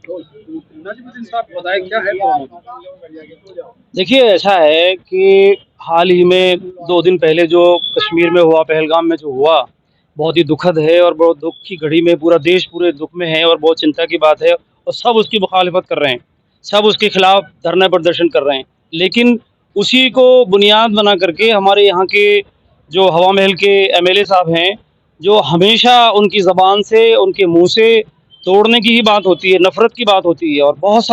तो नजमुद्दीन साहब बताएं क्या है प्रॉब्लम। देखिए, ऐसा है कि हाल ही में 2 दिन पहले जो कश्मीर में हुआ, पहलगाम में जो हुआ, बहुत ही दुखद है और बहुत दुःख की घड़ी में पूरा देश पूरे दुःख में है और बहुत चिंता की बात है और सब उसकी मुखालिफत कर रहे हैं। सब उसके खिलाफ धरना प्रदर्शन कर रहे हैं। लेकिन उसी को बुनियाद बना करके हमारे यहाँ के जो हवा महल के एमएलए साहब हैं, जो हमेशा उनकी ज़बान से, उनके मुँह से तोड़ने की ही बात होती है, नफ़रत की बात होती है और बहुत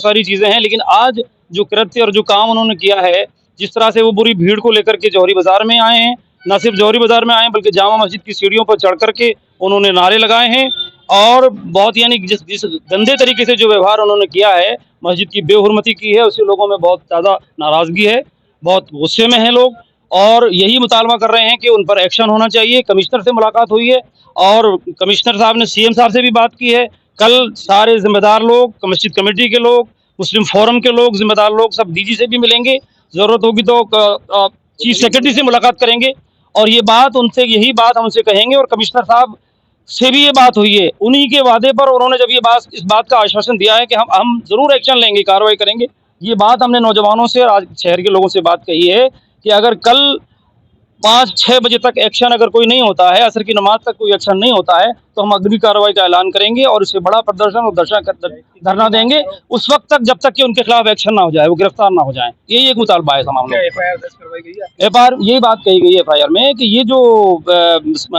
सारी चीज़ें हैं। लेकिन आज जो कृत्य और जो काम उन्होंने किया है, जिस तरह से वो पूरी भीड़ को लेकर के जौहरी बाज़ार में आए हैं, ना सिर्फ जौहरी बाज़ार में आए हैं बल्कि जामा मस्जिद की सीढ़ियों पर चढ़ कर के उन्होंने नारे लगाए हैं और बहुत यानी जिस गंदे तरीके से जो व्यवहार उन्होंने किया है, मस्जिद की बेहुरमती की है, उससे लोगों में बहुत ज़्यादा नाराज़गी है, बहुत गुस्से में हैं लोग और यही मुतालबा कर रहे हैं कि उन पर एक्शन होना चाहिए। कमिश्नर से मुलाकात हुई है और कमिश्नर साहब ने सीएम साहब से भी बात की है। कल सारे ज़िम्मेदार लोग, मस्जिद कमेटी के लोग, मुस्लिम फोरम के लोग, ज़िम्मेदार लोग सब डीजी से भी मिलेंगे, ज़रूरत होगी तो चीफ सेक्रेटरी से मुलाकात करेंगे और ये बात उनसे यही बात हम उनसे कहेंगे और कमिश्नर साहब से भी ये बात हुई है। उन्हीं के वादे पर उन्होंने जब इस बात का आश्वासन दिया है कि हम ज़रूर एक्शन लेंगे, कार्रवाई करेंगे। ये बात हमने नौजवानों से और आज शहर के लोगों से बात कही है कि अगर कल 5-6 बजे तक एक्शन अगर कोई नहीं होता है, असर की नमाज तक कोई एक्शन नहीं होता है, तो हम अगली कार्रवाई का ऐलान करेंगे और इससे बड़ा प्रदर्शन और धरना देंगे उस वक्त तक जब तक कि उनके खिलाफ एक्शन ना हो जाए, वो गिरफ्तार ना हो जाए। यही एक मुतालबा है तमाम लोगों का। एफआईआर यही बात कही गई है एफआईआर में कि ये जो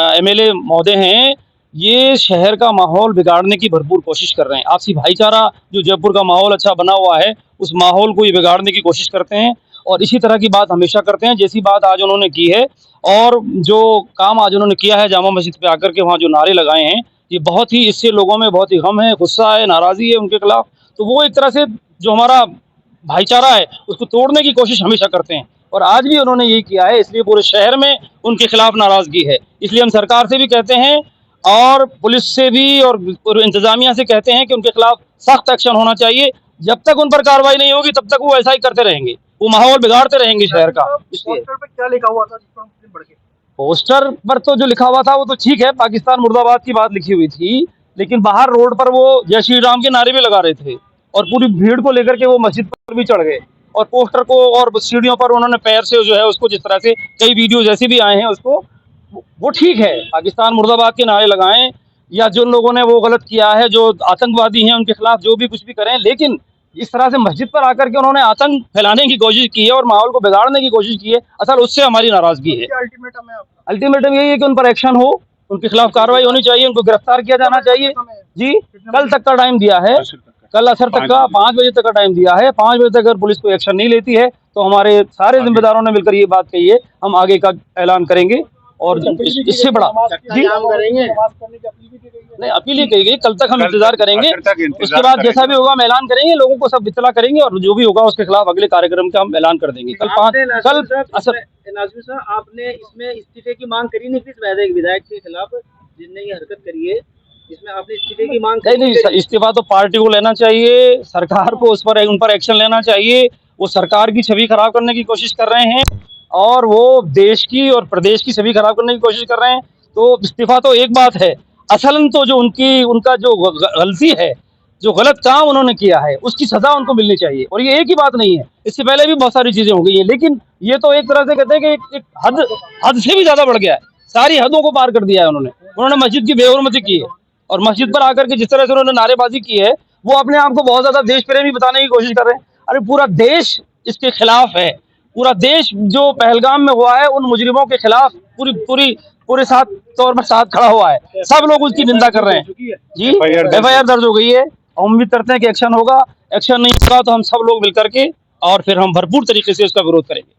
एमएलए महोदय हैं, ये शहर का माहौल बिगाड़ने की भरपूर कोशिश कर रहे हैं। आपसी भाईचारा जो जयपुर का माहौल अच्छा बना हुआ है, उस माहौल को ये बिगाड़ने की कोशिश करते हैं और इसी तरह की बात हमेशा करते हैं जैसी बात आज उन्होंने की है। और जो काम आज उन्होंने किया है जामा मस्जिद पे आकर के वहाँ जो नारे लगाए हैं, ये बहुत ही इससे लोगों में बहुत ही गम है, गुस्सा है, नाराज़गी है उनके खिलाफ। तो वो एक तरह से जो हमारा भाईचारा है उसको तोड़ने की कोशिश हमेशा करते हैं और आज भी उन्होंने यही किया है, इसलिए पूरे शहर में उनके खिलाफ नाराज़गी है। इसलिए हम सरकार से भी कहते हैं और पुलिस से भी और इंतजामिया से कहते हैं कि उनके खिलाफ सख्त एक्शन होना चाहिए। जब तक उन पर कार्रवाई नहीं होगी तब तक वो ऐसा ही करते रहेंगे, वो माहौल बिगाड़ते रहेंगे शहर का। पोस्टर पे क्या लिखा हुआ था जिसको हम बढ़ के? पोस्टर पर तो जो लिखा हुआ था वो तो ठीक है, पाकिस्तान मुर्दाबाद की बात लिखी हुई थी, लेकिन बाहर रोड पर वो जय श्री राम के नारे भी लगा रहे थे और पूरी भीड़ को लेकर के वो मस्जिद पर भी चढ़ गए और पोस्टर को और सीढ़ियों पर उन्होंने पैर से जो है उसको, जिस तरह से कई वीडियो जैसे भी आए हैं उसको, वो ठीक है, पाकिस्तान मुर्दाबाद के नारे लगाएं या जिन लोगों ने वो गलत किया है, जो आतंकवादी हैं उनके खिलाफ जो भी कुछ भी करें, लेकिन इस तरह से मस्जिद पर आकर के उन्होंने आतंक फैलाने की कोशिश की है और माहौल को बिगाड़ने की कोशिश की है, असल उससे हमारी नाराजगी है। अल्टीमेटम यही है कि उन पर एक्शन हो, उनके खिलाफ कार्रवाई होनी चाहिए, उनको गिरफ्तार किया जाना चाहिए। जी, कल तक का टाइम दिया है, कल असर तक का 5 बजे तक का टाइम दिया है। 5 बजे तक अगर पुलिस कोई एक्शन नहीं लेती है तो हमारे सारे जिम्मेदारों ने मिलकर ये बात कही है, हम आगे का ऐलान करेंगे और इससे बड़ा जी नहीं, अपील ही कही गई। कल तक हम इंतजार करेंगे, उसके बाद जैसा भी होगा हम ऐलान करेंगे, लोगों को सब इत्तला करेंगे और जो भी होगा उसके खिलाफ अगले कार्यक्रम का हम ऐलान कर देंगे। कल असर नाज़मी साहब, आपने इसमें इस्तीफे की मांग करी नहीं किस विधायक के खिलाफ जिनने ये हरकत करी है, इसमें आपने इस्तीफे की मांग नहीं, इस्तीफा तो पार्टी को लेना चाहिए, सरकार को उन पर एक्शन लेना चाहिए। वो सरकार की छवि खराब करने की कोशिश कर रहे हैं और वो देश की और प्रदेश की छवि खराब करने की कोशिश कर रहे हैं। तो इस्तीफा तो एक बात है, असलन तो जो उनका जो गलती है, जो गलत काम उन्होंने किया है, उसकी सजा उनको मिलनी चाहिए। और ये एक ही बात नहीं है, इससे पहले भी बहुत सारी चीजें हो गई है, लेकिन ये तो एक तरह से कहते हैं कि एक हद से भी ज्यादा बढ़ गया है, सारी हदों को पार कर दिया है उन्होंने मस्जिद की बेहुरमती की है और मस्जिद पर आकर के जिस तरह से उन्होंने नारेबाजी की है, वो अपने आप को बहुत ज्यादा देश प्रेमी बताने की कोशिश कर रहे हैं। अरे पूरा देश इसके खिलाफ है, पूरा देश जो पहलगाम में हुआ है उन मुजरिमों के खिलाफ पूरे तौर पर साथ खड़ा हुआ है, सब लोग उसकी निंदा कर रहे हैं। जी, एफआईआर दर्ज हो गई है, हम उम्मीद करते हैं कि एक्शन होगा। एक्शन नहीं होगा तो हम सब लोग मिलकर के और फिर हम भरपूर तरीके से उसका विरोध करेंगे।